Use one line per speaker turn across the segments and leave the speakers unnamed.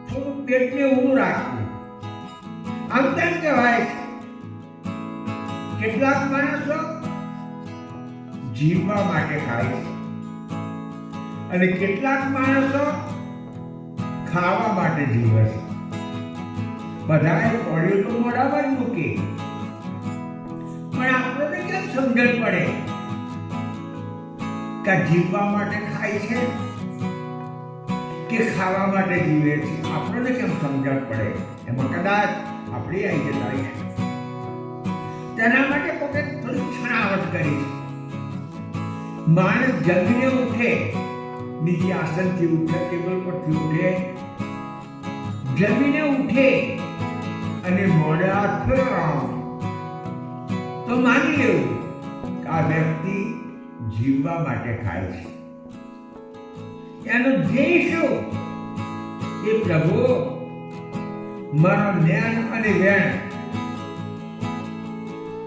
થોડું પેટને ઊંડું રાખવું. આમ તેમ કહેવાય કેટલાક માણસો જીવવા માટે ખાય છે અને કેટલાક માણસો ખાવા માટે જીવે છે. બધાએ પડ્યું તો મોઢામાં જ મૂકે, પણ આપણને કેમ સમજણ પડે કે જીવવા માટે ખાય છે કે ખાવા માટે જીવે છે? આપણને કેમ સમજણ પડે? એમાં કદાચ આપણી આવી જતા છે. તેના માટે પોતે થોડી છણાવટ કરી છે. માણસ જમીને ઉઠે, નીચે આસનથી ઉઠે, ટેબલ પરથી ઉઠે, જમીને ઉઠે અને મોઢે હાથ ફેરવવાનો તો માની લેવું કે આ વ્યક્તિ જીવવા માટે ખાય છે. એનો ધ્યેય શું? એ પ્રભુ મારો જ્ઞાન અને વેણ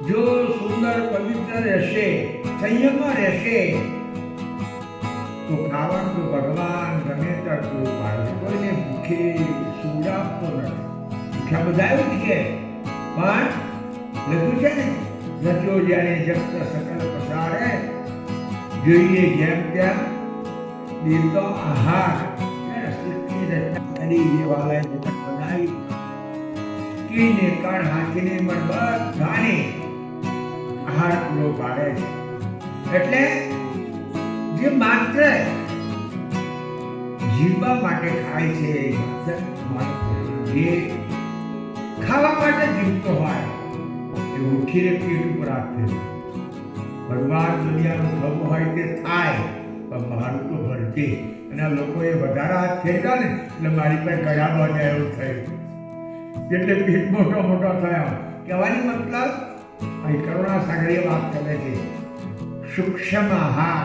જો સુંદર પવિત્ર રહેશે, સંયમમાં રહેશે તો ખાવાનું તો ભગવાન ગમે ત્યાં પૂરું પાડે. કોઈને ભૂખે સુવડાવતો નથી. ભૂખ્યા બધા એવું જ કે, પણ લખ્યું છે ને, રચ્યો જ્યારે જગત સકલ પસારે, જોઈએ જેમ તેમ દેવતો આહાર. સૃષ્ટિની રચના કરી એ વાલાએ જગત બનાવી, કીને કણ હાથીને મન બધાને આહાર પૂરો પાડે છે. એટલે જે માત્ર જીવવા માટે ખાય છે, જે ખાવા માટે જીવતો હોય એ ઉઠીને પેટ ઉપર આપે. ભગવાન દુનિયાનું થવું હોય તે થાય, પણ મારું તો ભરજે. અને લોકોએ વધારે હાથ ફેરવ્યા ને એટલે મારી પાસે ગયા બધા એવું થયું, એટલે પેટ મોટો મોટો થયો. કહેવાની મતલબ અહીં કરુણા સાગરીય વાત કરે છે, સૂક્ષ્મ આહાર